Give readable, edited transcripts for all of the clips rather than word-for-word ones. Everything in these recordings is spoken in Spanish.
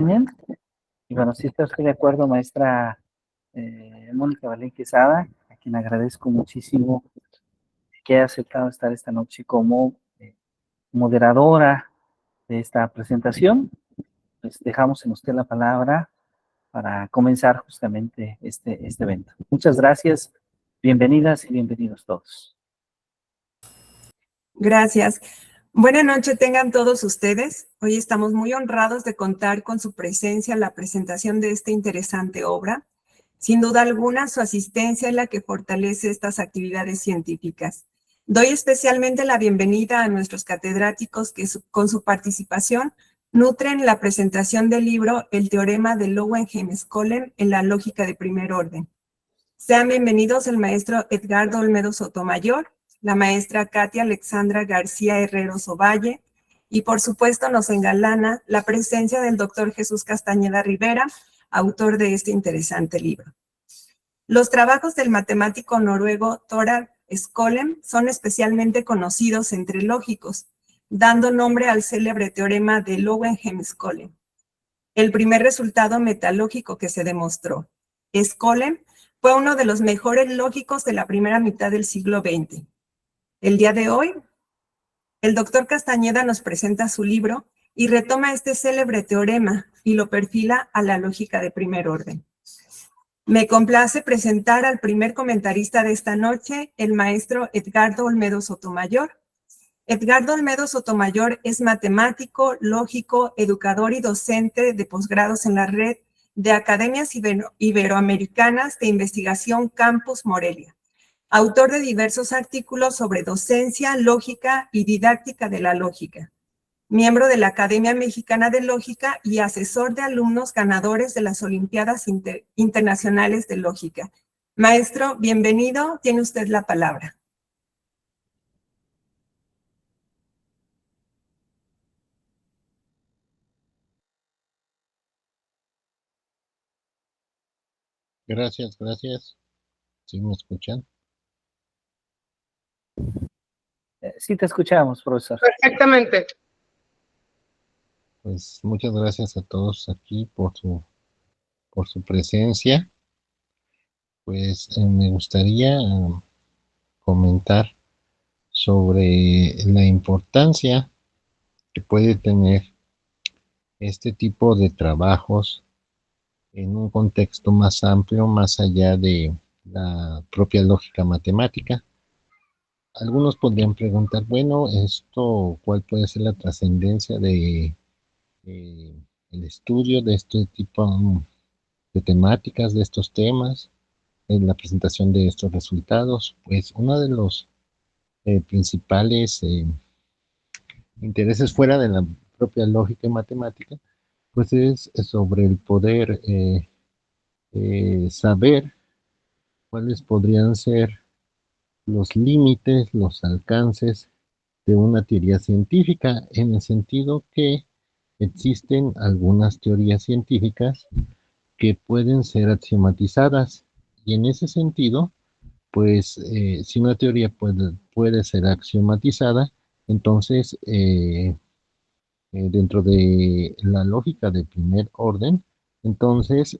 Bien. Y bueno, sí estoy de acuerdo, maestra Mónica Valén Quesada, a quien agradezco muchísimo que haya aceptado estar esta noche como moderadora de esta presentación. Pues dejamos en usted la palabra para comenzar justamente este evento. Muchas gracias, bienvenidas y bienvenidos todos. Gracias. Buenas noches tengan todos ustedes. Hoy estamos muy honrados de contar con su presencia en la presentación de esta interesante obra. Sin duda alguna, su asistencia es la que fortalece estas actividades científicas. Doy especialmente la bienvenida a nuestros catedráticos que con su participación nutren la presentación del libro El teorema de Löwenheim-Skolem en la lógica de primer orden. Sean bienvenidos el maestro Edgardo Olmedo Sotomayor, la maestra Katia Alexandra García Herreros Ovalle, y por supuesto nos engalana la presencia del doctor Jesús Castañeda Rivera, autor de este interesante libro. Los trabajos del matemático noruego Thorard Skolem son especialmente conocidos entre lógicos, dando nombre al célebre teorema de Löwenheim-Skolem, el primer resultado metalógico que se demostró. Skolem fue uno de los mejores lógicos de la primera mitad del siglo XX. El día de hoy, el doctor Castañeda nos presenta su libro y retoma este célebre teorema y lo perfila a la lógica de primer orden. Me complace presentar al primer comentarista de esta noche, el maestro Edgardo Olmedo Sotomayor. Edgardo Olmedo Sotomayor es matemático, lógico, educador y docente de posgrados en la red de Academias Iberoamericanas de Investigación Campus Morelia. Autor de diversos artículos sobre docencia, lógica y didáctica de la lógica. Miembro de la Academia Mexicana de Lógica y asesor de alumnos ganadores de las Olimpiadas Internacionales de Lógica. Maestro, bienvenido, tiene usted la palabra. Gracias. ¿Sí me escuchan? Sí te escuchamos, profesor. Perfectamente. Pues muchas gracias a todos aquí por su presencia. Pues me gustaría comentar sobre la importancia que puede tener este tipo de trabajos en un contexto más amplio, más allá de la propia lógica matemática. Algunos podrían preguntar, bueno, ¿cuál puede ser la trascendencia de el estudio de este tipo de temáticas, de estos temas, en la presentación de estos resultados? Pues uno de los principales intereses fuera de la propia lógica y matemática, pues es sobre el poder saber cuáles podrían ser los límites, los alcances de una teoría científica, en el sentido que existen algunas teorías científicas que pueden ser axiomatizadas, y en ese sentido, pues si una teoría puede ser axiomatizada, entonces dentro de la lógica de primer orden, entonces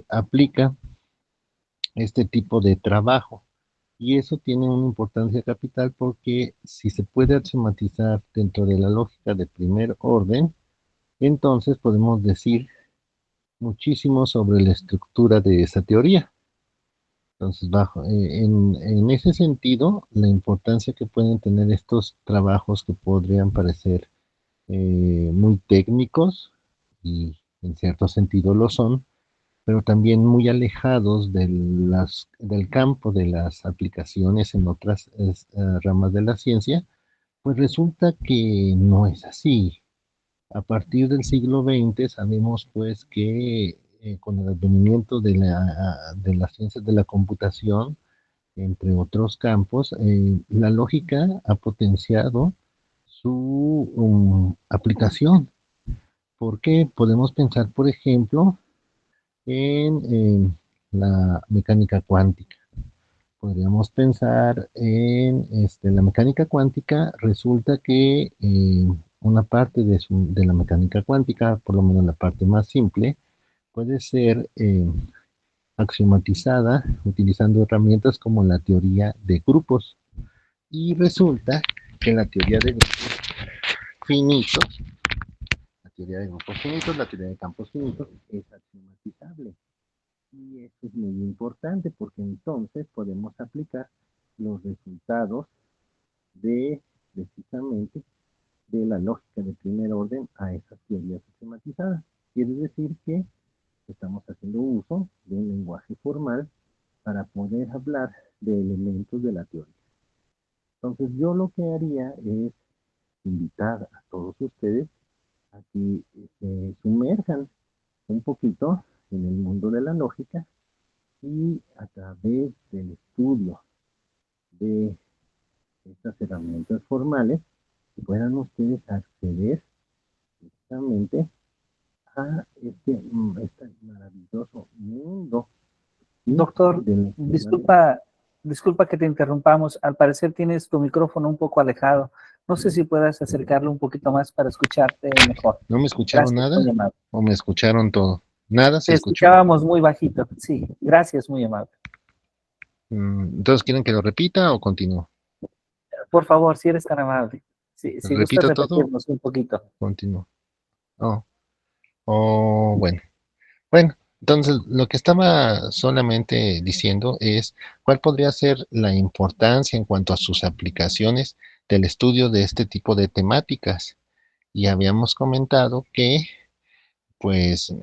aplica este tipo de trabajo. Y eso tiene una importancia capital porque si se puede axiomatizar dentro de la lógica de primer orden, entonces podemos decir muchísimo sobre la estructura de esa teoría. Entonces, en ese sentido, la importancia que pueden tener estos trabajos que podrían parecer muy técnicos, y en cierto sentido lo son, pero también muy alejados del campo de las aplicaciones en otras ramas de la ciencia, pues resulta que no es así. A partir del siglo XX sabemos pues que con el advenimiento de las ciencias de la computación, entre otros campos, la lógica ha potenciado su aplicación. Porque podemos pensar, por ejemplo, en la mecánica cuántica. Podríamos pensar en la mecánica cuántica. Resulta que una parte de la mecánica cuántica, por lo menos la parte más simple, puede ser axiomatizada utilizando herramientas como la teoría de grupos. Y resulta que la teoría de grupos finitos, la teoría de grupos finitos, la teoría de campos finitos, es axiomatizable. Y esto es muy importante porque entonces podemos aplicar los resultados de precisamente de la lógica de primer orden a esas teorías sistematizadas. Quiere decir que estamos haciendo uso de un lenguaje formal para poder hablar de elementos de la teoría. Entonces yo lo que haría es invitar a todos ustedes a que se sumerjan un poquito en el mundo de la lógica y a través del estudio de estas herramientas formales puedan ustedes acceder precisamente a este maravilloso mundo, ¿sí? Doctor, de la disculpa que te interrumpamos. Al parecer tienes tu micrófono un poco alejado. No sé si puedas acercarlo un poquito más para escucharte mejor. ¿No me escucharon Gracias, muy nada amable. o me escucharon todo? ¿Nada se Te escuchó? escuchábamos muy bajito. Sí, gracias, muy amable. Entonces, ¿quieren que lo repita o continúo? Por favor, si eres tan amable. Si gustas ¿Repito todo? repetirnos un poquito. Continúo. Oh, bueno. Bueno, entonces lo que estaba solamente diciendo es cuál podría ser la importancia en cuanto a sus aplicaciones del estudio de este tipo de temáticas. Y habíamos comentado que, pues,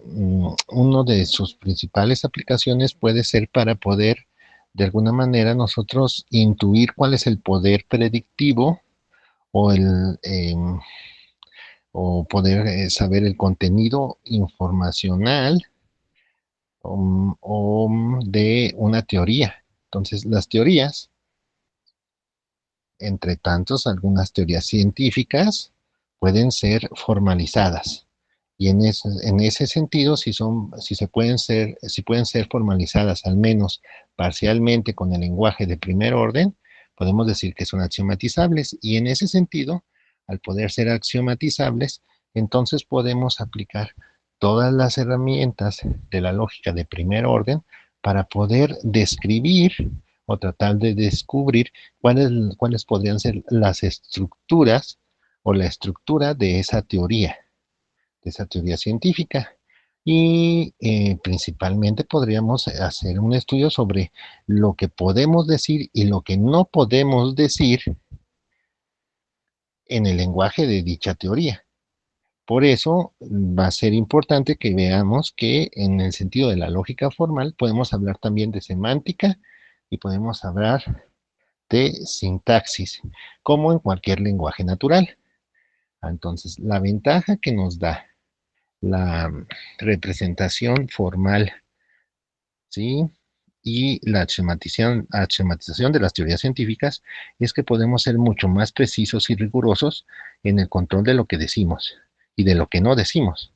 uno de sus principales aplicaciones puede ser para poder, de alguna manera, nosotros intuir cuál es el poder predictivo o o poder saber el contenido informacional de una teoría. Entonces, las teorías, entre tantos, algunas teorías científicas pueden ser formalizadas. Y en ese sentido, si pueden ser formalizadas al menos parcialmente con el lenguaje de primer orden, podemos decir que son axiomatizables. Y en ese sentido, al poder ser axiomatizables, entonces podemos aplicar todas las herramientas de la lógica de primer orden para poder describir o tratar de descubrir cuáles podrían ser las estructuras o la estructura de esa teoría científica. Y principalmente podríamos hacer un estudio sobre lo que podemos decir y lo que no podemos decir en el lenguaje de dicha teoría. Por eso va a ser importante que veamos que en el sentido de la lógica formal podemos hablar también de semántica y podemos hablar de sintaxis, como en cualquier lenguaje natural. Entonces, la ventaja que nos da la representación formal, ¿sí? Y la axiotización de las teorías científicas es que podemos ser mucho más precisos y rigurosos en el control de lo que decimos y de lo que no decimos.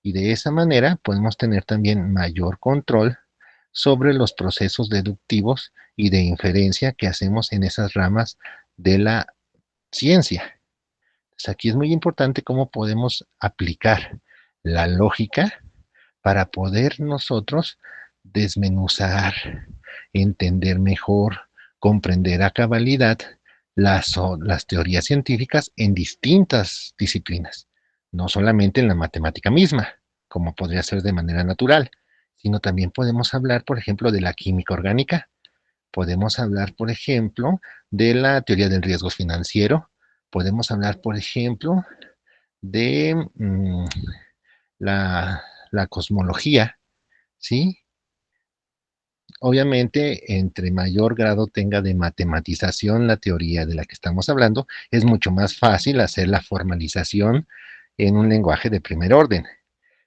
Y de esa manera podemos tener también mayor control sobre los procesos deductivos y de inferencia que hacemos en esas ramas de la ciencia. Entonces aquí es muy importante cómo podemos aplicar la lógica para poder nosotros desmenuzar, entender mejor, comprender a cabalidad las teorías científicas en distintas disciplinas, no solamente en la matemática misma, como podría ser de manera natural, sino también podemos hablar, por ejemplo, de la química orgánica, podemos hablar, por ejemplo, de la teoría del riesgo financiero, podemos hablar, por ejemplo, de la cosmología, ¿sí? Obviamente, entre mayor grado tenga de matematización la teoría de la que estamos hablando, es mucho más fácil hacer la formalización en un lenguaje de primer orden.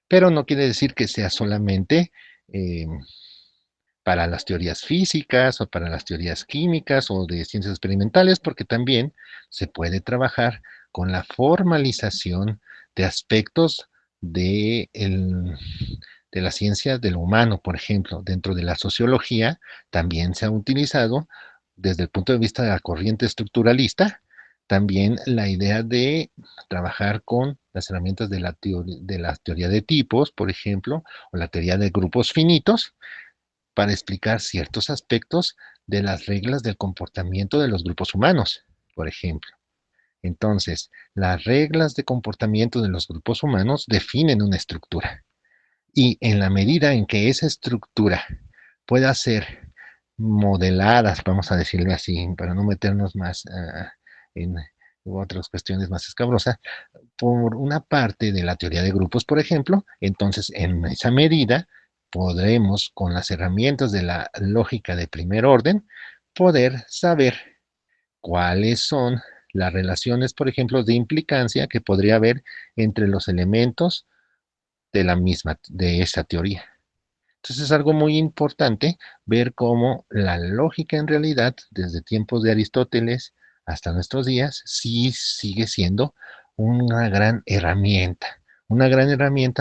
Pero no quiere decir que sea solamente eh, para las teorías físicas o para las teorías químicas o de ciencias experimentales, porque también se puede trabajar con la formalización de aspectos de la ciencia de lo humano, por ejemplo. Dentro de la sociología también se ha utilizado desde el punto de vista de la corriente estructuralista También la idea de trabajar con las herramientas de la teoría de tipos, por ejemplo, o la teoría de grupos finitos, para explicar ciertos aspectos de las reglas del comportamiento de los grupos humanos, por ejemplo. Entonces, las reglas de comportamiento de los grupos humanos definen una estructura. Y en la medida en que esa estructura pueda ser modeladas, vamos a decirlo así, para no meternos más en otras cuestiones más escabrosas, por una parte de la teoría de grupos, por ejemplo, entonces en esa medida podremos, con las herramientas de la lógica de primer orden, poder saber cuáles son las relaciones, por ejemplo, de implicancia que podría haber entre los elementos de la misma, de esa teoría. Entonces es algo muy importante ver cómo la lógica en realidad, desde tiempos de Aristóteles hasta nuestros días, sí sigue siendo una gran herramienta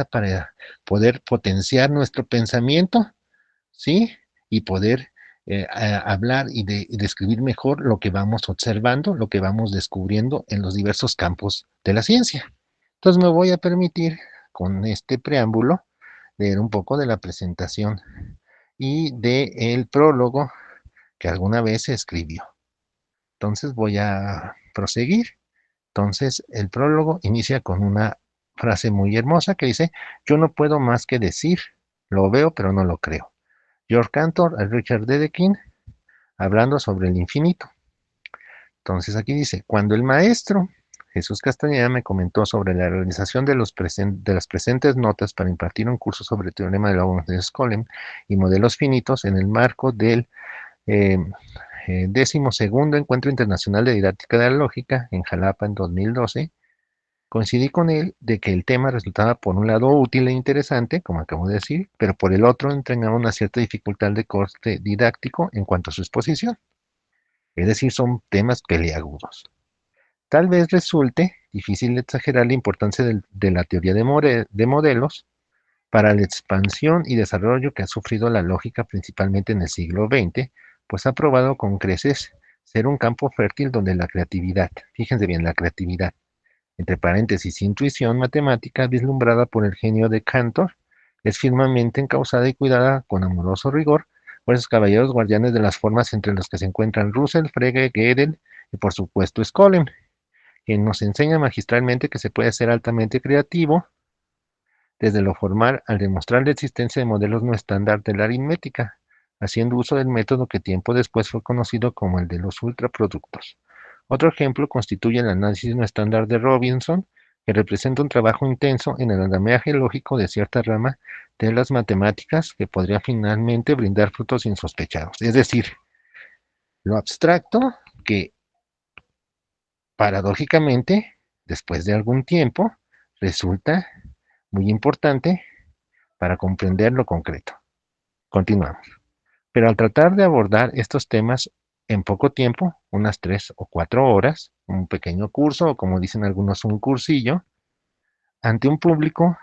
para poder potenciar nuestro pensamiento, ¿sí? Y poder hablar y describir mejor lo que vamos observando, lo que vamos descubriendo en los diversos campos de la ciencia. Entonces me voy a permitir, con este preámbulo, leer un poco de la presentación y del prólogo que alguna vez se escribió. Entonces voy a proseguir. Entonces el prólogo inicia con una frase muy hermosa que dice: yo no puedo más que decir, lo veo pero no lo creo. George Cantor, Richard Dedekind, hablando sobre el infinito. Entonces aquí dice: cuando el maestro Jesús Castañeda me comentó sobre la realización de las presentes notas para impartir un curso sobre el teorema de Lagrange-Skolem y modelos finitos en el marco del 12º Encuentro Internacional de Didáctica de la Lógica en Jalapa en 2012, coincidí con él de que el tema resultaba por un lado útil e interesante, como acabo de decir, pero por el otro entregaba una cierta dificultad de corte didáctico en cuanto a su exposición. Es decir, son temas peliagudos. Tal vez resulte difícil exagerar la importancia de la teoría de modelos para la expansión y desarrollo que ha sufrido la lógica principalmente en el siglo XX, pues ha probado con creces ser un campo fértil donde la creatividad, fíjense bien, la creatividad, entre paréntesis, intuición matemática vislumbrada por el genio de Cantor, es firmemente encauzada y cuidada con amoroso rigor por esos caballeros guardianes de las formas entre los que se encuentran Russell, Frege, Gödel y por supuesto Skolem, quien nos enseña magistralmente que se puede ser altamente creativo desde lo formal al demostrar la existencia de modelos no estándar de la aritmética, haciendo uso del método que tiempo después fue conocido como el de los ultraproductos. Otro ejemplo constituye el análisis no estándar de Robinson, que representa un trabajo intenso en el andamiaje lógico de cierta rama de las matemáticas que podría finalmente brindar frutos insospechados. Es decir, lo abstracto que paradójicamente, después de algún tiempo, resulta muy importante para comprender lo concreto. Continuamos. Pero al tratar de abordar estos temas en poco tiempo, unas 3 o 4 horas, un pequeño curso o como dicen algunos un cursillo, ante un público,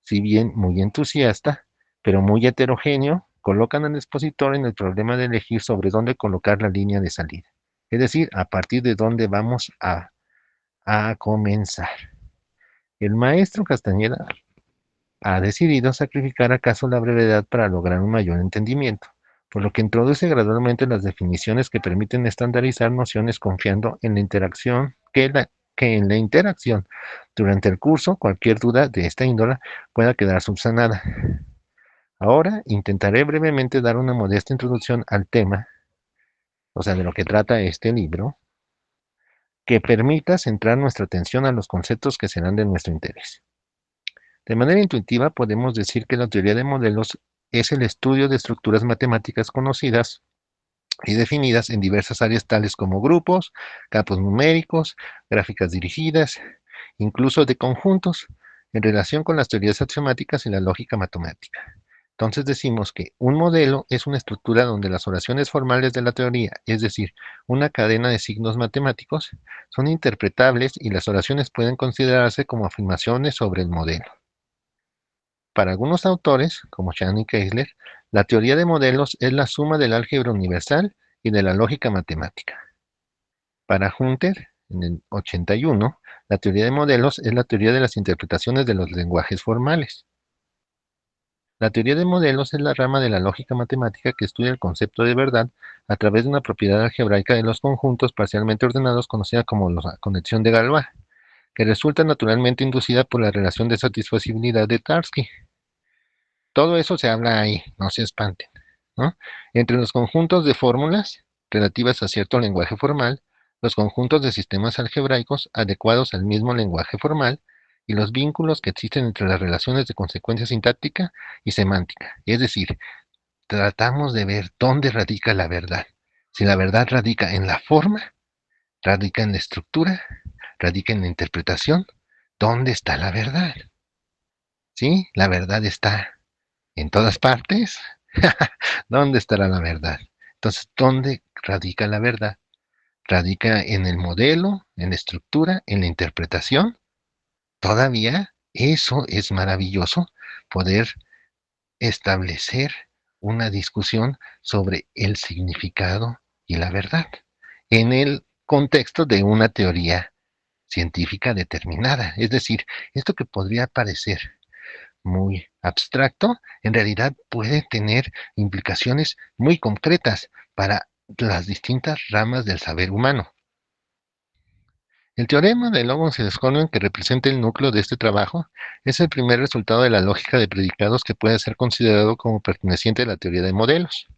si bien muy entusiasta, pero muy heterogéneo, colocan al expositor en el problema de elegir sobre dónde colocar la línea de salida. Es decir, a partir de dónde vamos a comenzar. El maestro Castañeda ha decidido sacrificar acaso la brevedad para lograr un mayor entendimiento, por lo que introduce gradualmente las definiciones que permiten estandarizar nociones confiando en la interacción que en la interacción durante el curso cualquier duda de esta índole pueda quedar subsanada. Ahora intentaré brevemente dar una modesta introducción al tema, o sea, de lo que trata este libro, que permita centrar nuestra atención a los conceptos que serán de nuestro interés. De manera intuitiva, podemos decir que la teoría de modelos es el estudio de estructuras matemáticas conocidas y definidas en diversas áreas tales como grupos, campos numéricos, gráficas dirigidas, incluso de conjuntos, en relación con las teorías axiomáticas y la lógica matemática. Entonces decimos que un modelo es una estructura donde las oraciones formales de la teoría, es decir, una cadena de signos matemáticos, son interpretables y las oraciones pueden considerarse como afirmaciones sobre el modelo. Para algunos autores, como Chan y Keisler, la teoría de modelos es la suma del álgebra universal y de la lógica matemática. Para Hunter, en el 81, la teoría de modelos es la teoría de las interpretaciones de los lenguajes formales. La teoría de modelos es la rama de la lógica matemática que estudia el concepto de verdad a través de una propiedad algebraica de los conjuntos parcialmente ordenados conocida como la conexión de Galois, que resulta naturalmente inducida por la relación de satisfacibilidad de Tarski. Todo eso se habla ahí, no se espanten, ¿no? Entre los conjuntos de fórmulas relativas a cierto lenguaje formal, los conjuntos de sistemas algebraicos adecuados al mismo lenguaje formal, y los vínculos que existen entre las relaciones de consecuencia sintáctica y semántica. Es decir, tratamos de ver dónde radica la verdad. Si la verdad radica en la forma, radica en la estructura, radica en la interpretación, ¿dónde está la verdad? ¿Sí? La verdad está en todas partes. ¿Dónde estará la verdad? Entonces, ¿dónde radica la verdad? ¿Radica en el modelo, en la estructura, en la interpretación? Todavía eso es maravilloso, poder establecer una discusión sobre el significado y la verdad en el contexto de una teoría científica determinada. Es decir, esto que podría parecer muy abstracto, en realidad puede tener implicaciones muy concretas para las distintas ramas del saber humano. El teorema de Logon-Sesconion, que representa el núcleo de este trabajo, es el primer resultado de la lógica de predicados que puede ser considerado como perteneciente a la teoría de modelos,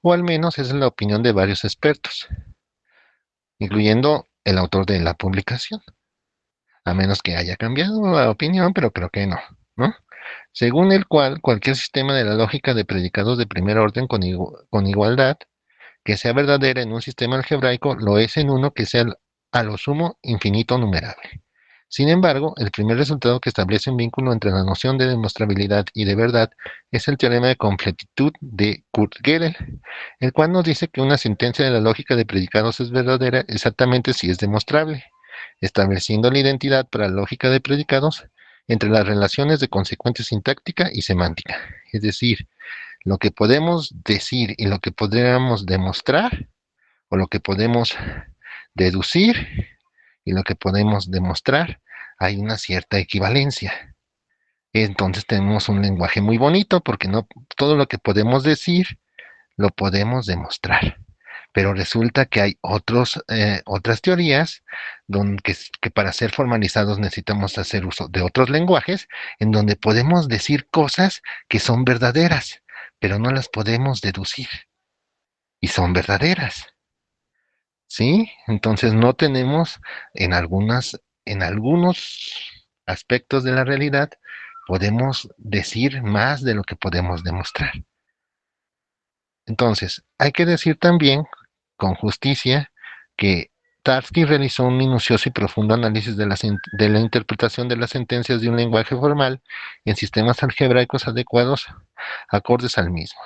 o al menos esa es la opinión de varios expertos, incluyendo el autor de la publicación, a menos que haya cambiado la opinión, pero creo que no, ¿no? Según el cual cualquier sistema de la lógica de predicados de primer orden con igualdad, que sea verdadera en un sistema algebraico, lo es en uno que sea a lo sumo infinito numerable. Sin embargo, el primer resultado que establece un vínculo entre la noción de demostrabilidad y de verdad es el teorema de completitud de Kurt Gödel, el cual nos dice que una sentencia de la lógica de predicados es verdadera exactamente si es demostrable, estableciendo la identidad para la lógica de predicados entre las relaciones de consecuencia sintáctica y semántica. Es decir, lo que podemos decir y lo que podríamos demostrar, o lo que podemos deducir y lo que podemos demostrar, hay una cierta equivalencia. Entonces tenemos un lenguaje muy bonito porque no todo lo que podemos decir lo podemos demostrar. Pero resulta que hay otras teorías que para ser formalizados necesitamos hacer uso de otros lenguajes en donde podemos decir cosas que son verdaderas, pero no las podemos deducir y son verdaderas. ¿Sí? Entonces no tenemos en algunos aspectos de la realidad, podemos decir más de lo que podemos demostrar. Entonces, hay que decir también, con justicia, que Tarski realizó un minucioso y profundo análisis de la interpretación de las sentencias de un lenguaje formal en sistemas algebraicos adecuados, acordes al mismo.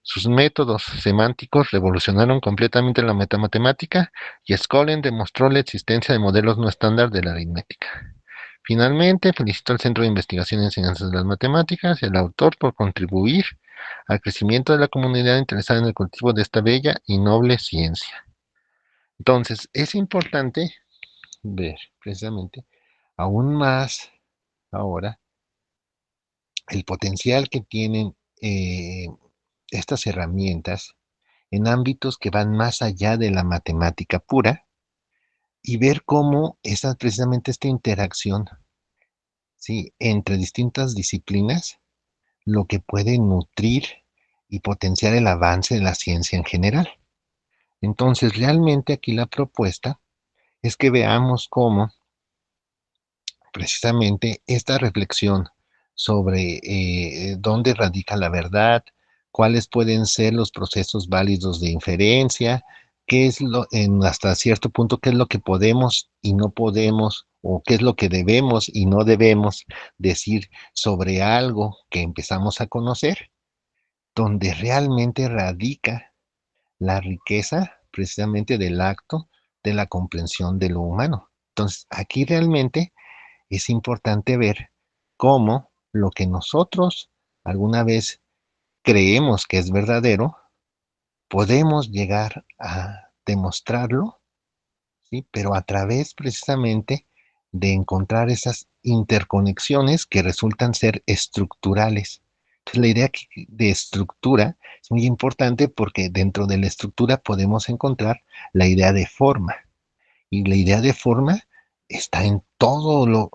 Sus métodos semánticos revolucionaron completamente la metamatemática y Skolem demostró la existencia de modelos no estándar de la aritmética. Finalmente, felicito al Centro de Investigación y Enseñanzas de las Matemáticas y al autor por contribuir al crecimiento de la comunidad interesada en el cultivo de esta bella y noble ciencia. Entonces, es importante ver precisamente aún más ahora el potencial que tienen estas herramientas en ámbitos que van más allá de la matemática pura y ver cómo precisamente esta interacción, ¿sí?, entre distintas disciplinas, lo que puede nutrir y potenciar el avance de la ciencia en general. Entonces, realmente aquí la propuesta es que veamos cómo precisamente esta reflexión sobre dónde radica la verdad, cuáles pueden ser los procesos válidos de inferencia, qué es hasta cierto punto, qué es lo que podemos y no podemos, o qué es lo que debemos y no debemos decir sobre algo que empezamos a conocer, donde realmente radica la riqueza precisamente del acto de la comprensión de lo humano. Entonces, aquí realmente es importante ver cómo lo que nosotros alguna vez creemos que es verdadero, podemos llegar a demostrarlo ¿sí? Pero a través precisamente de encontrar esas interconexiones que resultan ser estructurales. Entonces, la idea de estructura es muy importante porque dentro de la estructura podemos encontrar la idea de forma. Y la idea de forma está en todo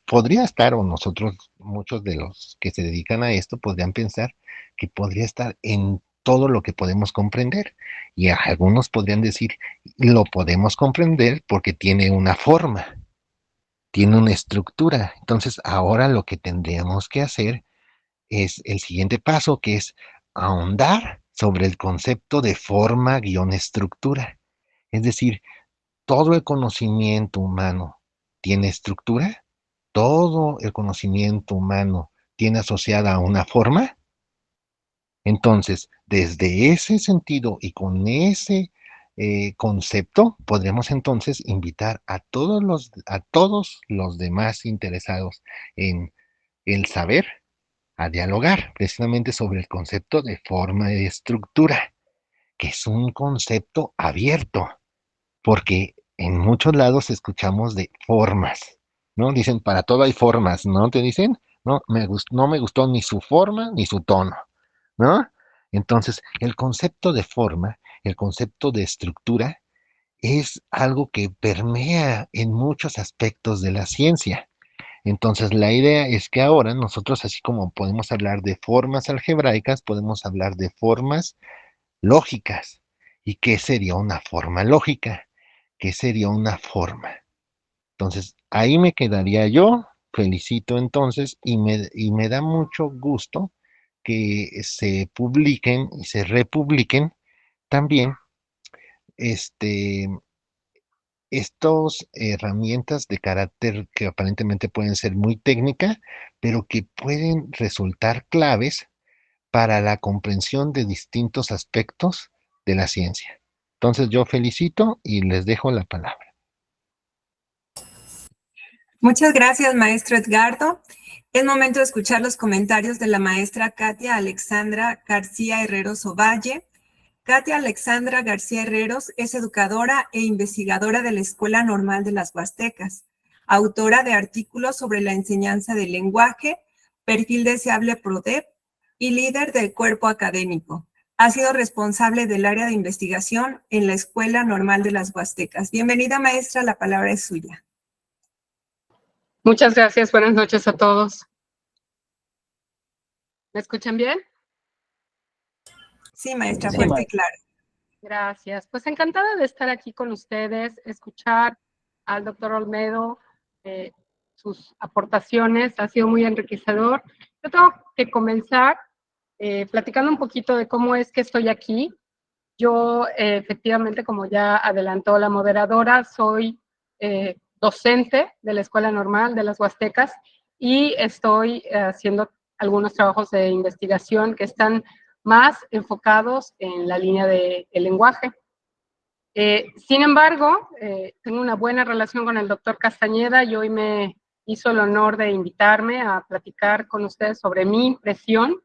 podría estar, o nosotros, muchos de los que se dedican a esto, podrían pensar que podría estar en todo lo que podemos comprender. Y algunos podrían decir, lo podemos comprender porque tiene una forma, tiene una estructura. Entonces, ahora lo que tendríamos que hacer es el siguiente paso, que es ahondar sobre el concepto de forma-estructura. Es decir, todo el conocimiento humano tiene estructura, todo el conocimiento humano tiene asociada a una forma. Entonces, desde ese sentido y con ese concepto, podremos entonces invitar a todos los demás interesados en el saber a dialogar precisamente sobre el concepto de forma y estructura, que es un concepto abierto, porque en muchos lados escuchamos de formas, ¿no? Dicen, para todo hay formas, ¿no? Te dicen, no me gustó ni su forma ni su tono, ¿no? Entonces, el concepto de forma, el concepto de estructura, es algo que permea en muchos aspectos de la ciencia. Entonces, la idea es que ahora nosotros, así como podemos hablar de formas algebraicas, podemos hablar de formas lógicas. ¿Y qué sería una forma lógica? ¿Qué sería una forma? Entonces, ahí me quedaría yo. Felicito entonces y me da mucho gusto que se publiquen y se republiquen también este, estas herramientas de carácter que aparentemente pueden ser muy técnica, pero que pueden resultar claves para la comprensión de distintos aspectos de la ciencia. Entonces yo felicito y les dejo la palabra. Muchas gracias, maestro Edgardo. Es momento de escuchar los comentarios de la maestra Katia Alexandra García Herreros Ovalle. Katia Alexandra García Herreros es educadora e investigadora de la Escuela Normal de las Huastecas, autora de artículos sobre la enseñanza del lenguaje, perfil deseable PRODEP y líder del cuerpo académico. Ha sido responsable del área de investigación en la Escuela Normal de las Huastecas. Bienvenida, maestra, la palabra es suya. Muchas gracias, buenas noches a todos. ¿Me escuchan bien? Sí, maestra, Sí, fuerte y claro. Gracias. Pues encantada de estar aquí con ustedes, escuchar al doctor Olmedo, sus aportaciones, ha sido muy enriquecedor. Yo tengo que comenzar platicando un poquito de cómo es que estoy aquí. Yo, efectivamente, como ya adelantó la moderadora, soy docente de la Escuela Normal de las Huastecas y estoy haciendo algunos trabajos de investigación que están más enfocados en la línea del lenguaje. Sin embargo, tengo una buena relación con el doctor Castañeda y hoy me hizo el honor de invitarme a platicar con ustedes sobre mi impresión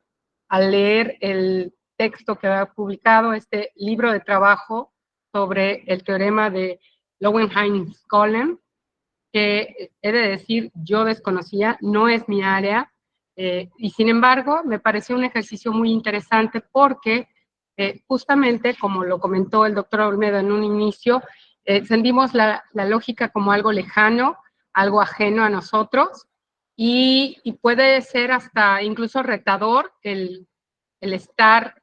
al leer el texto que ha publicado, este libro de trabajo sobre el teorema de Löwenheim-Skolem, que he de decir, yo desconocía, no es mi área, y sin embargo me pareció un ejercicio muy interesante porque justamente, como lo comentó el doctor Olmedo en un inicio, sentimos la lógica como algo lejano, algo ajeno a nosotros, y puede ser hasta incluso retador el estar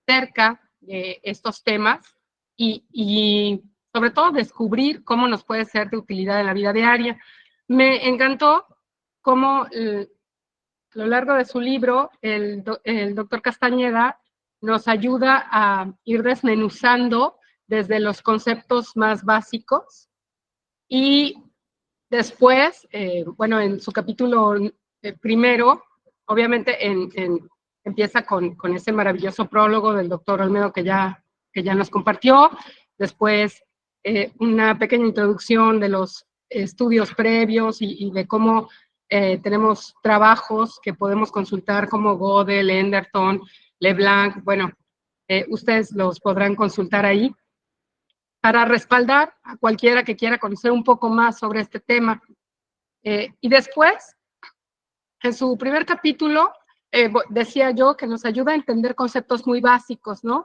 cerca de estos temas y sobre todo descubrir cómo nos puede ser de utilidad en la vida diaria. Me encantó cómo a lo largo de su libro el doctor Castañeda nos ayuda a ir desmenuzando desde los conceptos más básicos y después, bueno, en su capítulo primero, obviamente empieza con ese maravilloso prólogo del doctor Olmedo que ya nos compartió, después una pequeña introducción de los estudios previos y de cómo tenemos trabajos que podemos consultar como Gödel, Enderton, Leblanc, bueno, ustedes los podrán consultar ahí. para respaldar a cualquiera que quiera conocer un poco más sobre este tema. Y después, en su primer capítulo, decía yo que nos ayuda a entender conceptos muy básicos, ¿no?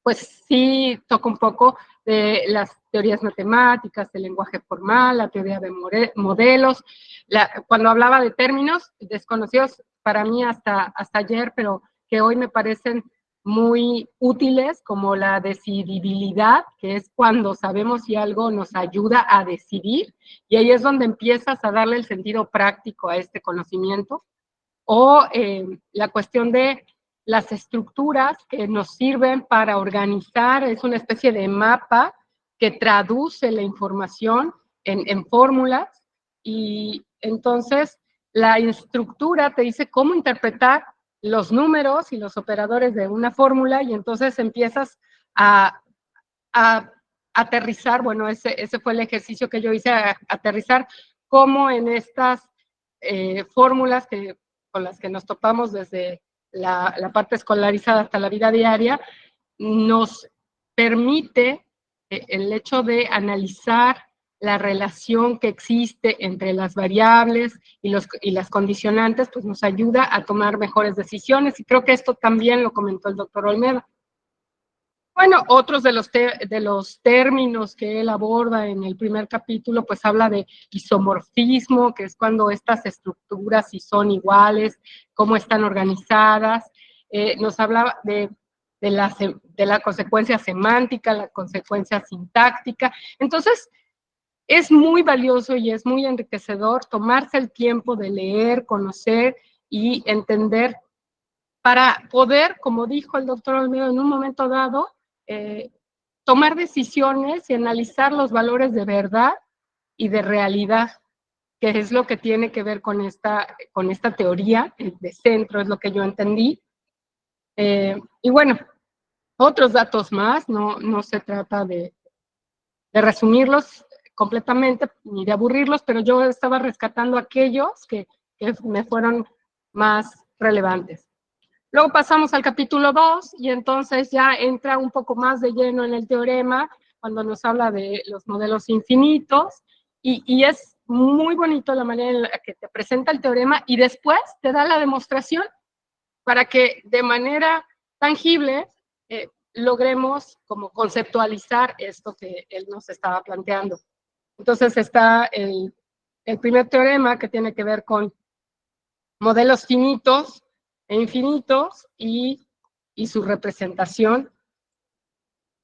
Pues sí, toca un poco de las teorías matemáticas, del lenguaje formal, la teoría de modelos. Cuando hablaba de términos desconocidos para mí hasta ayer, pero que hoy me parecen muy útiles, como la decidibilidad, que es cuando sabemos si algo nos ayuda a decidir, y ahí es donde empiezas a darle el sentido práctico a este conocimiento, o la cuestión de las estructuras que nos sirven para organizar, es una especie de mapa que traduce la información en fórmulas, y entonces la estructura te dice cómo interpretar los números y los operadores de una fórmula, y entonces empiezas a aterrizar, bueno, ese fue el ejercicio que yo hice, a aterrizar cómo en estas fórmulas con las que nos topamos desde la parte escolarizada hasta la vida diaria, nos permite el hecho de analizar la relación que existe entre las variables y las condicionantes, pues nos ayuda a tomar mejores decisiones, y creo que esto también lo comentó el doctor Olmedo. Bueno, otros de los términos que él aborda en el primer capítulo, pues habla de isomorfismo, que es cuando estas estructuras sí son iguales, cómo están organizadas. Nos habla de la consecuencia semántica, la consecuencia sintáctica. Entonces, es muy valioso y es muy enriquecedor tomarse el tiempo de leer, conocer y entender para poder, como dijo el doctor Olmedo en un momento dado, tomar decisiones y analizar los valores de verdad y de realidad, que es lo que tiene que ver con esta teoría de centro, es lo que yo entendí. Y bueno, otros datos más, no se trata de resumirlos completamente ni de aburrirlos, pero yo estaba rescatando aquellos que me fueron más relevantes. Luego pasamos al capítulo 2 y entonces ya entra un poco más de lleno en el teorema, cuando nos habla de los modelos infinitos, y es muy bonito la manera en la que te presenta el teorema y después te da la demostración para que de manera tangible logremos como conceptualizar esto que él nos estaba planteando. Entonces está el primer teorema, que tiene que ver con modelos finitos e infinitos y su representación.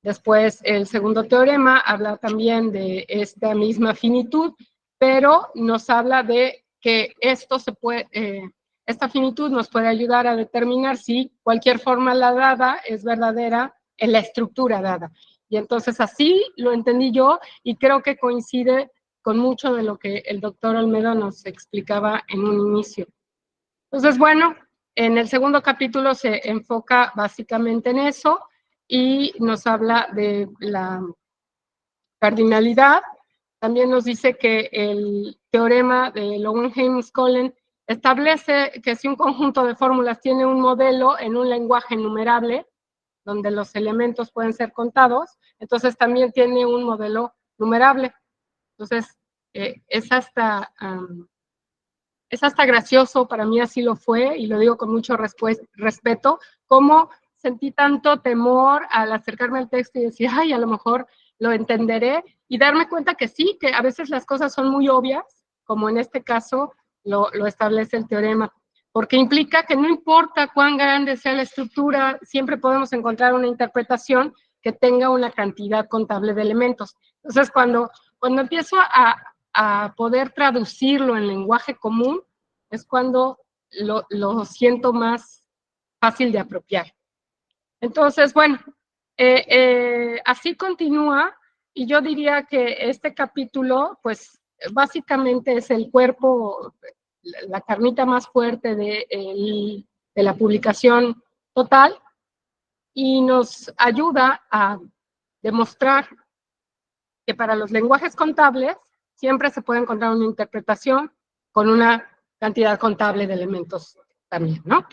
Después, el segundo teorema habla también de esta misma finitud, pero nos habla de que esta finitud nos puede ayudar a determinar si cualquier fórmula dada es verdadera en la estructura dada. Y entonces así lo entendí yo, y creo que coincide con mucho de lo que el doctor Olmedo nos explicaba en un inicio. Entonces, bueno, en el segundo capítulo se enfoca básicamente en eso y nos habla de la cardinalidad. También nos dice que el teorema de Lowenheim-Skolem establece que si un conjunto de fórmulas tiene un modelo en un lenguaje numerable, donde los elementos pueden ser contados, entonces también tiene un modelo numerable. Entonces, es hasta gracioso, para mí así lo fue, y lo digo con mucho respeto, cómo sentí tanto temor al acercarme al texto y decir, ay, a lo mejor lo entenderé, y darme cuenta que sí, que a veces las cosas son muy obvias, como en este caso lo establece el teorema, porque implica que no importa cuán grande sea la estructura, siempre podemos encontrar una interpretación que tenga una cantidad contable de elementos. Entonces, cuando empiezo a poder traducirlo en lenguaje común, es cuando lo siento más fácil de apropiar. Entonces, bueno, así continúa, y yo diría que este capítulo, pues, básicamente es el cuerpo, la carnita más fuerte de la publicación total, y nos ayuda a demostrar que para los lenguajes contables siempre se puede encontrar una interpretación con una cantidad contable de elementos también, ¿no?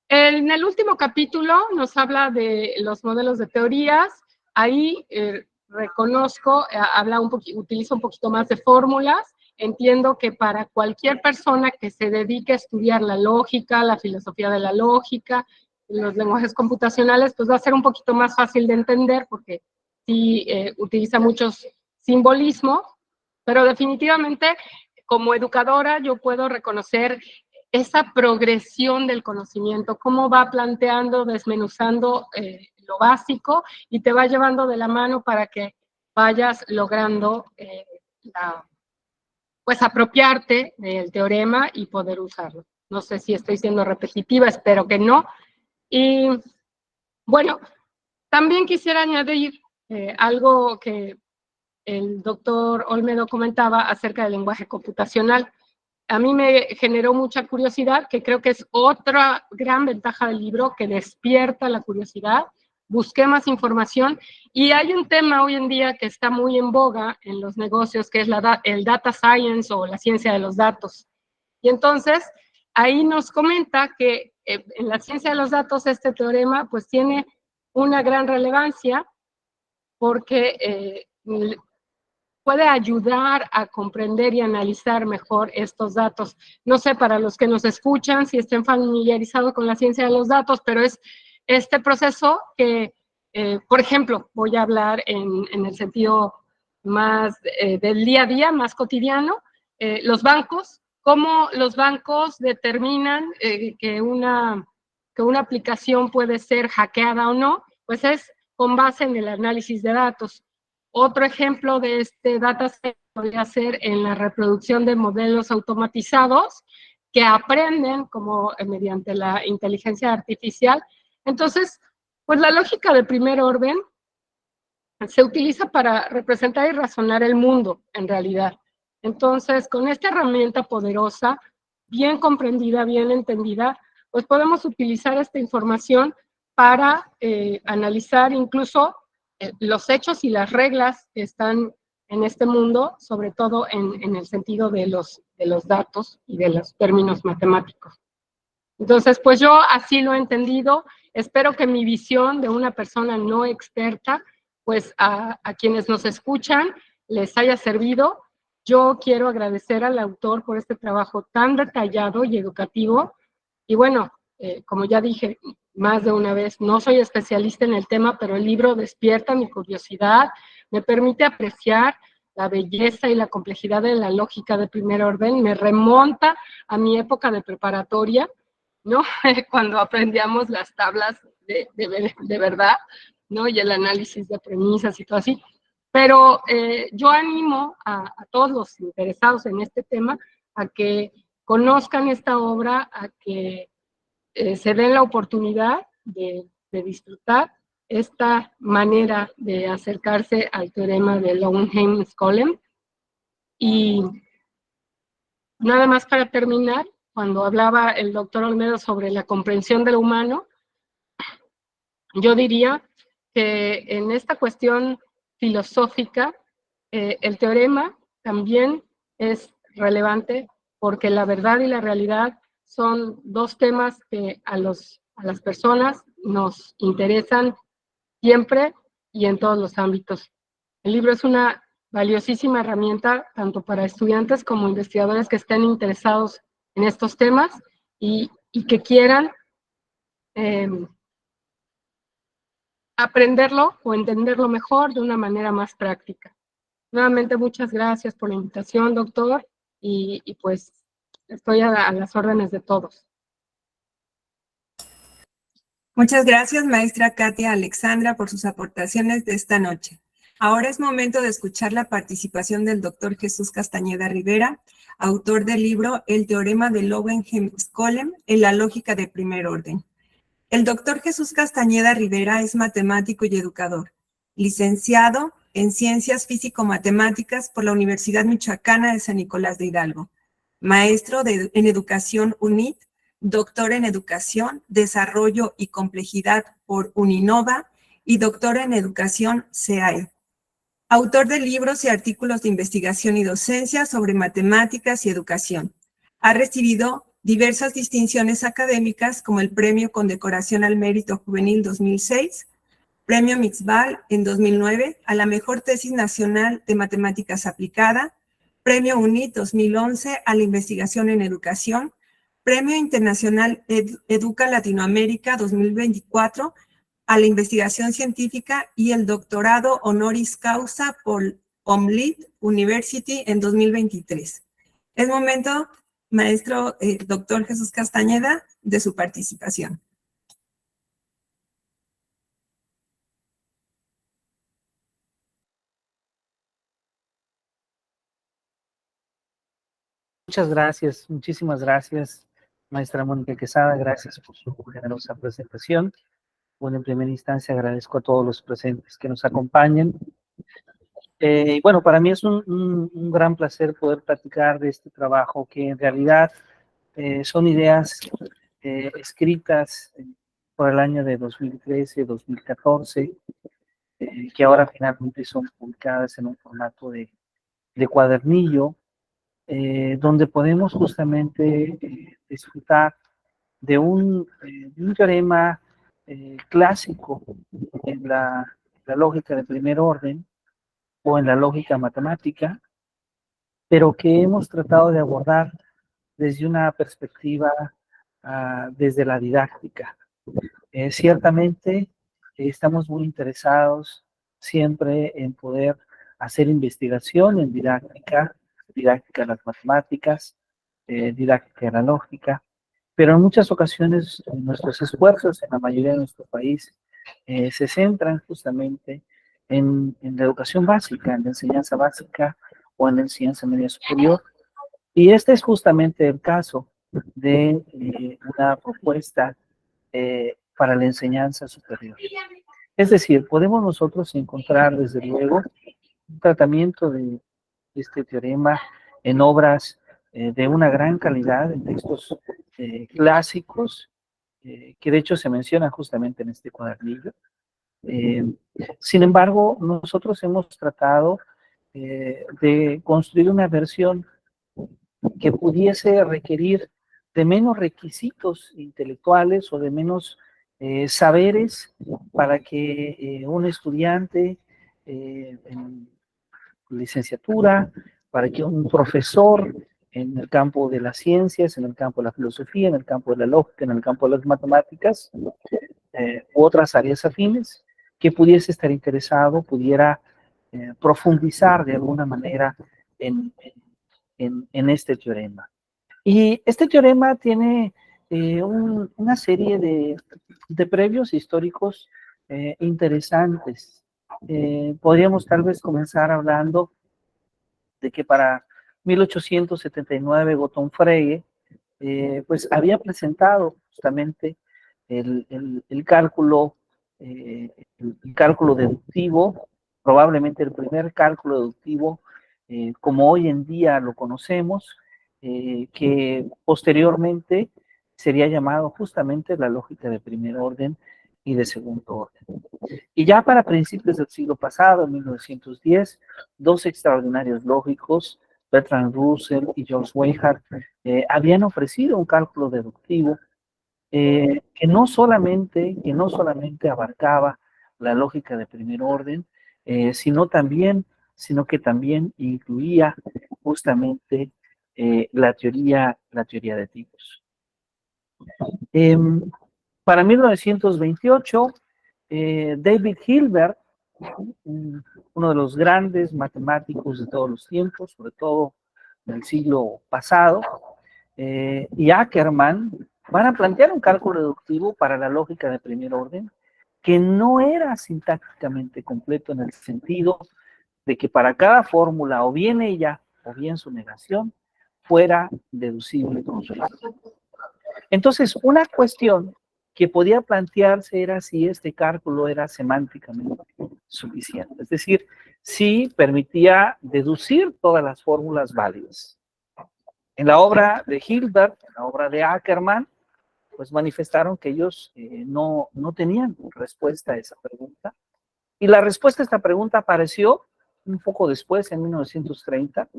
En el último capítulo nos habla de los modelos de teorías. Ahí reconozco, utiliza un poquito más de fórmulas. Entiendo que para cualquier persona que se dedique a estudiar la lógica, la filosofía de la lógica, los lenguajes computacionales, pues va a ser un poquito más fácil de entender porque sí utiliza muchos simbolismos, pero definitivamente como educadora yo puedo reconocer esa progresión del conocimiento, cómo va planteando, desmenuzando lo básico y te va llevando de la mano para que vayas logrando pues apropiarte del teorema y poder usarlo. No sé si estoy siendo repetitiva, espero que no. Y bueno, también quisiera añadir algo que el doctor Olmedo comentaba acerca del lenguaje computacional. A mí me generó mucha curiosidad, que creo que es otra gran ventaja del libro, que despierta la curiosidad. Busqué más información y hay un tema hoy en día que está muy en boga en los negocios, que es el data science o la ciencia de los datos. Y entonces, ahí nos comenta que en la ciencia de los datos este teorema pues tiene una gran relevancia porque puede ayudar a comprender y analizar mejor estos datos. No sé, para los que nos escuchan, si estén familiarizados con la ciencia de los datos, pero es este proceso que, por ejemplo, voy a hablar en el sentido más del día a día, más cotidiano, los bancos, cómo los bancos determinan que una aplicación puede ser hackeada o no, pues es con base en el análisis de datos. Otro ejemplo de este dataset podría ser en la reproducción de modelos automatizados que aprenden como mediante la inteligencia artificial. Entonces, pues la lógica de primer orden se utiliza para representar y razonar el mundo, en realidad. Entonces, con esta herramienta poderosa, bien comprendida, bien entendida, pues podemos utilizar esta información para analizar incluso los hechos y las reglas que están en este mundo, sobre todo en el sentido de los datos y de los términos matemáticos. Entonces, pues yo así lo he entendido. Espero que mi visión de una persona no experta, pues a quienes nos escuchan, les haya servido. Yo quiero agradecer al autor por este trabajo tan detallado y educativo. Y bueno, como ya dije más de una vez, no soy especialista en el tema, pero el libro despierta mi curiosidad, me permite apreciar la belleza y la complejidad de la lógica de primer orden, me remonta a mi época de preparatoria, ¿no? Cuando aprendíamos las tablas de verdad, ¿no? Y el análisis de premisas y todo así. Pero yo animo a todos los interesados en este tema a que conozcan esta obra, a que se den la oportunidad de disfrutar esta manera de acercarse al teorema de Löwenheim-Skolem. Y nada más para terminar, cuando hablaba el doctor Olmedo sobre la comprensión del humano, yo diría que en esta cuestión filosófica, el teorema también es relevante porque la verdad y la realidad son dos temas que a las personas nos interesan siempre y en todos los ámbitos. El libro es una valiosísima herramienta tanto para estudiantes como investigadores que estén interesados en estos temas y que quieran aprenderlo o entenderlo mejor de una manera más práctica. Nuevamente, muchas gracias por la invitación, doctor, y pues estoy a las órdenes de todos. Muchas gracias, maestra Katia Alexandra, por sus aportaciones de esta noche. Ahora es momento de escuchar la participación del doctor Jesús Castañeda Rivera, autor del libro El teorema de Löwenheim-Skolem en la lógica de primer orden. El doctor Jesús Castañeda Rivera es matemático y educador, licenciado en Ciencias Físico-Matemáticas por la Universidad Michoacana de San Nicolás de Hidalgo, maestro en Educación UNIT, doctor en Educación, Desarrollo y Complejidad por Uninova y doctor en Educación CAE. Autor de libros y artículos de investigación y docencia sobre matemáticas y educación. Ha recibido diversas distinciones académicas como el Premio Condecoración al Mérito Juvenil 2006, Premio Mixval en 2009 a la mejor tesis nacional de matemáticas aplicada, Premio UNIT 2011 a la investigación en educación, Premio Internacional Educa Latinoamérica 2024 a la investigación científica y el doctorado honoris causa por OMLIT University en 2023. Es momento, maestro doctor Jesús Castañeda, de su participación. Muchas gracias, muchísimas gracias, maestra Mónica Quesada, gracias por su generosa presentación. Bueno, en primera instancia agradezco a todos los presentes que nos acompañan. Bueno, para mí es un gran placer poder platicar de este trabajo que en realidad son ideas escritas por el año de 2013, 2014, que ahora finalmente son publicadas en un formato de cuadernillo, donde podemos justamente disfrutar de un teorema clásico en la lógica de primer orden o en la lógica matemática, pero que hemos tratado de abordar desde una perspectiva, desde la didáctica. Ciertamente estamos muy interesados siempre en poder hacer investigación en didáctica de las matemáticas, didáctica de la lógica, pero en muchas ocasiones nuestros esfuerzos en la mayoría de nuestro país se centran justamente en la educación básica, en la enseñanza básica o en la enseñanza media superior. Y este es justamente el caso de una propuesta para la enseñanza superior. Es decir, podemos nosotros encontrar desde luego un tratamiento de este teorema en obras de una gran calidad, en textos clásicos, que de hecho se mencionan justamente en este cuadernillo. Sin embargo, nosotros hemos tratado de construir una versión que pudiese requerir de menos requisitos intelectuales o de menos saberes para que un estudiante en licenciatura, para que un profesor en el campo de las ciencias, en el campo de la filosofía, en el campo de la lógica, en el campo de las matemáticas, u otras áreas afines, que pudiese estar interesado, pudiera profundizar de alguna manera en este teorema. Y este teorema tiene una serie de previos históricos interesantes. Podríamos tal vez comenzar hablando de que para 1879 Gotthard Frege pues había presentado justamente el cálculo deductivo, probablemente el primer cálculo deductivo como hoy en día lo conocemos, que posteriormente sería llamado justamente la lógica de primer orden y de segundo orden. Y ya para principios del siglo pasado, en 1910, dos extraordinarios lógicos, Bertrand Russell y George Weihart, habían ofrecido un cálculo deductivo que no solamente abarcaba la lógica de primer orden, sino que también incluía justamente la teoría de tipos. Para 1928, David Hilbert, uno de los grandes matemáticos de todos los tiempos, sobre todo del siglo pasado, y Ackermann van a plantear un cálculo deductivo para la lógica de primer orden que no era sintácticamente completo en el sentido de que para cada fórmula, o bien ella, o bien su negación, fuera deducible con su razón. Entonces, una cuestión que podía plantearse era si este cálculo era semánticamente suficiente, es decir, si permitía deducir todas las fórmulas válidas. En la obra de Hilbert, en la obra de Ackermann, pues manifestaron que ellos no tenían respuesta a esa pregunta. Y la respuesta a esta pregunta apareció un poco después, en 1930,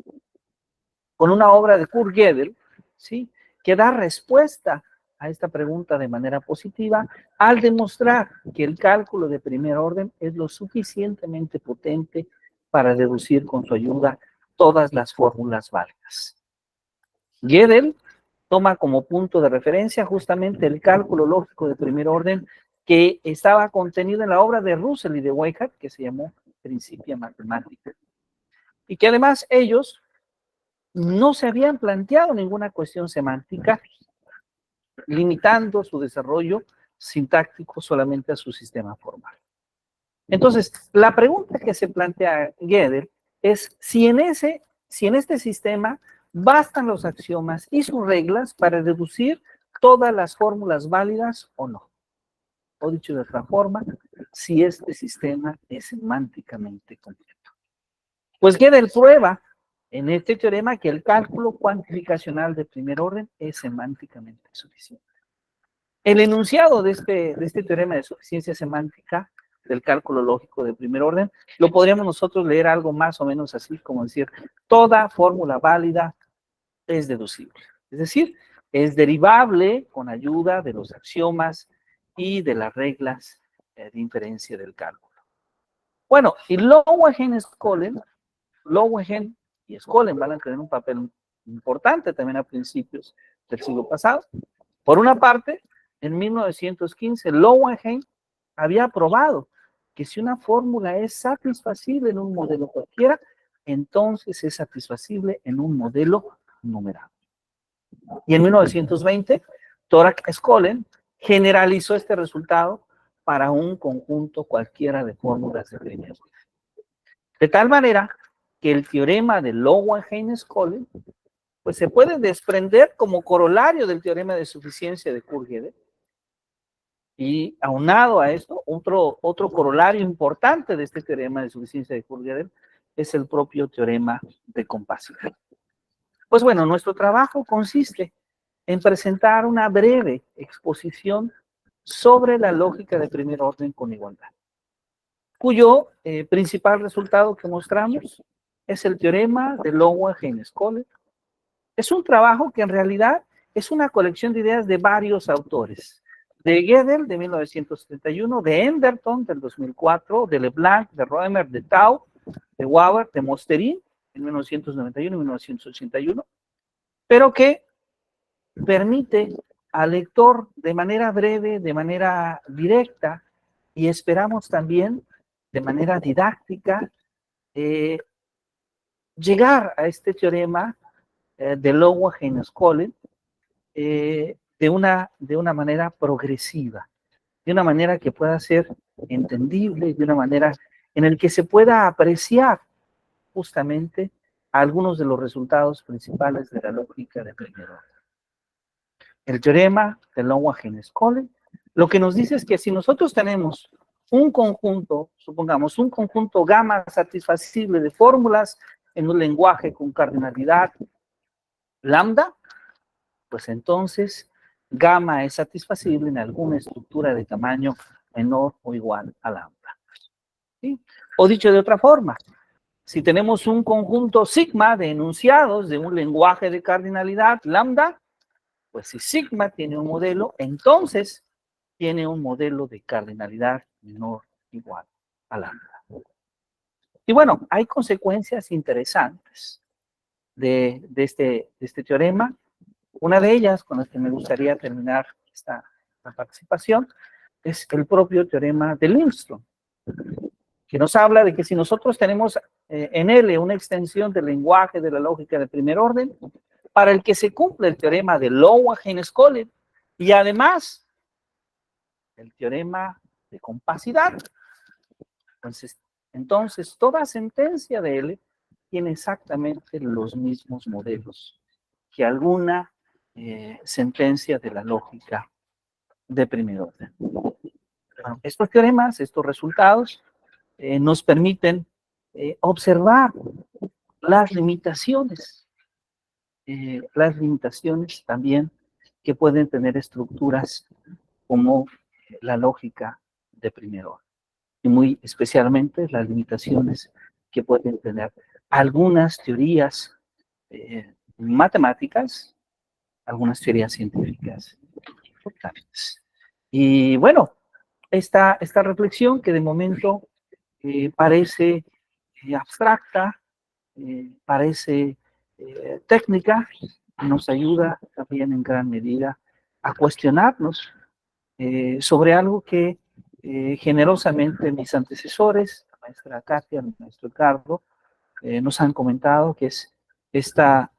con una obra de Kurt Gödel, ¿sí?, que da respuesta a esta pregunta de manera positiva al demostrar que el cálculo de primer orden es lo suficientemente potente para deducir con su ayuda todas las fórmulas válidas. Gödel toma como punto de referencia justamente el cálculo lógico de primer orden que estaba contenido en la obra de Russell y de Whitehead, que se llamó Principia Mathematica, y que además ellos no se habían planteado ninguna cuestión semántica, limitando su desarrollo sintáctico solamente a su sistema formal. Entonces, la pregunta que se plantea Gödel es si en este sistema bastan los axiomas y sus reglas para deducir todas las fórmulas válidas o no. O dicho de otra forma, si este sistema es semánticamente completo. Pues Gödel prueba en este teorema que el cálculo cuantificacional de primer orden es semánticamente suficiente. El enunciado de este teorema de suficiencia semántica del cálculo lógico de primer orden, lo podríamos nosotros leer algo más o menos así, como decir, toda fórmula válida es deducible. Es decir, es derivable con ayuda de los axiomas y de las reglas de inferencia del cálculo. Bueno, y Lowengen y Skolem van a tener un papel importante también a principios del siglo pasado. Por una parte, en 1915, Lowengen había probado que si una fórmula es satisfacible en un modelo cualquiera, entonces es satisfacible en un modelo numerado. Y en 1920, Torak Skolem generalizó este resultado para un conjunto cualquiera de fórmulas de primer orden. De tal manera que el teorema de Lowengen-Skolem pues se puede desprender como corolario del teorema de suficiencia de Kurt-Gödel. Y aunado a esto, otro corolario importante de este teorema de suficiencia de Kurt-Gödel es el propio teorema de compacidad. Pues bueno, nuestro trabajo consiste en presentar una breve exposición sobre la lógica de primer orden con igualdad, cuyo principal resultado que mostramos es el teorema de Lowengen-Skolem. Es un trabajo que en realidad es una colección de ideas de varios autores. De Gödel, de 1971, de Enderton, del 2004, de Leblanc, de Roemer, de Tau, de Wauer, de Mosterin, en 1991 y 1981, pero que permite al lector de manera breve, de manera directa, y esperamos también de manera didáctica, llegar a este teorema de Lowengen-Skolem de una manera progresiva, de una manera que pueda ser entendible, de una manera en la que se pueda apreciar justamente algunos de los resultados principales de la lógica de primer orden. El teorema de Lowengen-Skolem lo que nos dice es que si nosotros tenemos un conjunto, supongamos un conjunto gamma satisfacible de fórmulas en un lenguaje con cardinalidad lambda, pues entonces gamma es satisfacible en alguna estructura de tamaño menor o igual a lambda. ¿Sí? O dicho de otra forma, si tenemos un conjunto sigma de enunciados de un lenguaje de cardinalidad lambda, pues si sigma tiene un modelo, entonces tiene un modelo de cardinalidad menor o igual a lambda. Y bueno, hay consecuencias interesantes de este teorema. Una de ellas, con la que me gustaría terminar esta participación, es el propio teorema de Lindström, que nos habla de que si nosotros tenemos en L una extensión del lenguaje de la lógica de primer orden, para el que se cumple el teorema de Lowengen-Skolem y además el teorema de compacidad, entonces toda sentencia de L tiene exactamente los mismos modelos que alguna sentencia de la lógica de primer orden. Bueno, estos teoremas, estos resultados, nos permiten observar las limitaciones también que pueden tener estructuras como la lógica de primer orden, y muy especialmente las limitaciones que pueden tener algunas teorías matemáticas, algunas teorías científicas dictámenes. Y bueno, esta reflexión que de momento parece abstracta, parece técnica, nos ayuda también en gran medida a cuestionarnos sobre algo que generosamente mis antecesores, la maestra Katia, el maestro Ricardo, nos han comentado, que es esta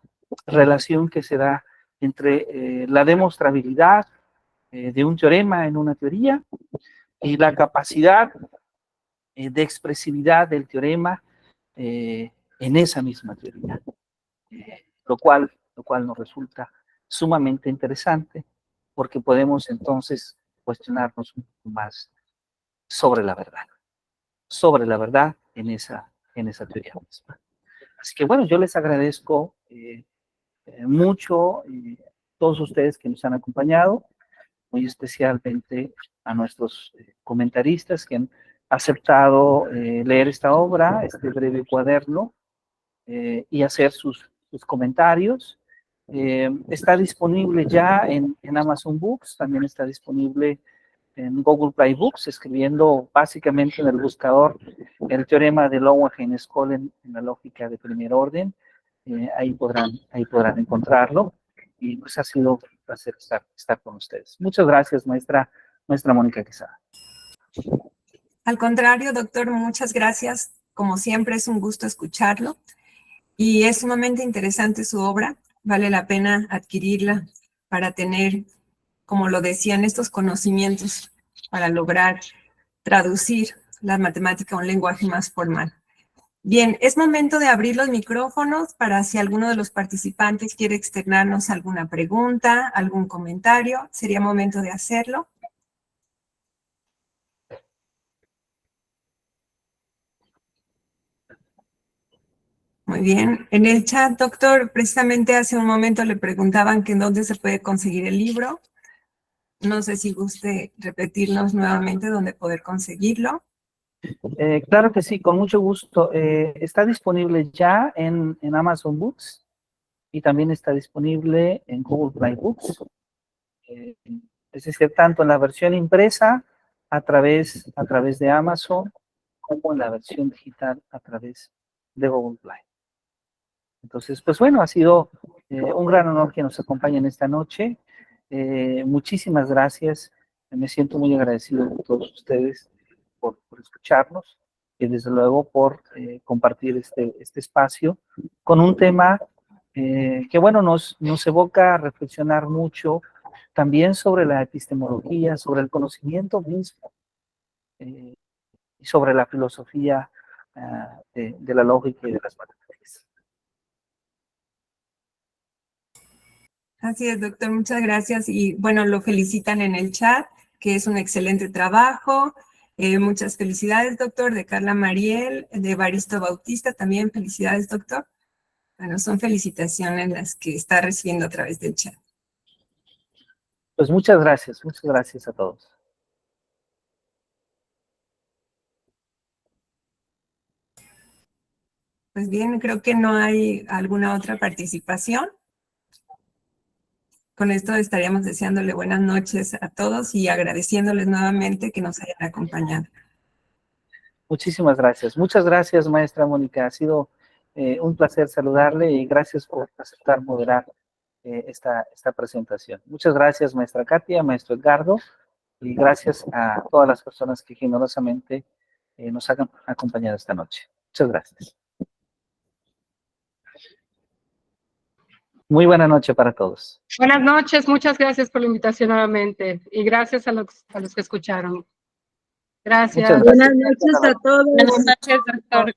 relación que se da entre la demostrabilidad de un teorema en una teoría y la capacidad de expresividad del teorema en esa misma teoría, lo cual nos resulta sumamente interesante, porque podemos entonces cuestionarnos un poco más sobre la verdad en esa teoría misma. Así que bueno, yo les agradezco mucho a todos ustedes que nos han acompañado, muy especialmente a nuestros comentaristas que han aceptado leer esta obra, este breve cuaderno, y hacer sus comentarios. Está disponible ya en Amazon Books, también está disponible en Google Play Books, escribiendo básicamente en el buscador el teorema de Lowenheim-Skoll en la lógica de primer orden. Ahí podrán encontrarlo. Y pues ha sido un placer estar con ustedes. Muchas gracias, maestra Mónica Quesada. Al contrario, doctor, muchas gracias. Como siempre, es un gusto escucharlo. Y es sumamente interesante su obra. Vale la pena adquirirla para tener, como lo decían, estos conocimientos para lograr traducir la matemática a un lenguaje más formal. Bien, es momento de abrir los micrófonos para si alguno de los participantes quiere externarnos alguna pregunta, algún comentario. Sería momento de hacerlo. Muy bien. En el chat, doctor, precisamente hace un momento le preguntaban que en dónde se puede conseguir el libro. No sé si guste repetirnos nuevamente dónde poder conseguirlo. Claro que sí, con mucho gusto. Está disponible ya en Amazon Books y también está disponible en Google Play Books. Es decir, tanto en la versión impresa a través de Amazon como en la versión digital a través de Google Play. Entonces, pues bueno, ha sido un gran honor que nos acompañen esta noche. Muchísimas gracias. Me siento muy agradecido con todos ustedes por escucharnos y desde luego por compartir este espacio con un tema que, bueno, nos evoca a reflexionar mucho también sobre la epistemología, sobre el conocimiento mismo y sobre la filosofía de la lógica y de las matemáticas. Así es, doctor, muchas gracias. Y bueno, lo felicitan en el chat, que es un excelente trabajo. Muchas felicidades, doctor, de Carla Mariel, de Evaristo Bautista, también felicidades, doctor. Bueno, son felicitaciones las que está recibiendo a través del chat. Pues muchas gracias a todos. Pues bien, creo que no hay alguna otra participación. Con esto estaríamos deseándole buenas noches a todos y agradeciéndoles nuevamente que nos hayan acompañado. Muchísimas gracias. Muchas gracias, maestra Mónica. Ha sido un placer saludarle y gracias por aceptar moderar esta presentación. Muchas gracias, maestra Katia, maestro Edgardo, y gracias a todas las personas que generosamente nos han acompañado esta noche. Muchas gracias. Muy buena noche para todos. Buenas noches, muchas gracias por la invitación nuevamente y gracias a los que escucharon. Gracias. Muchas gracias. Buenas noches a todos. Buenas noches, doctor.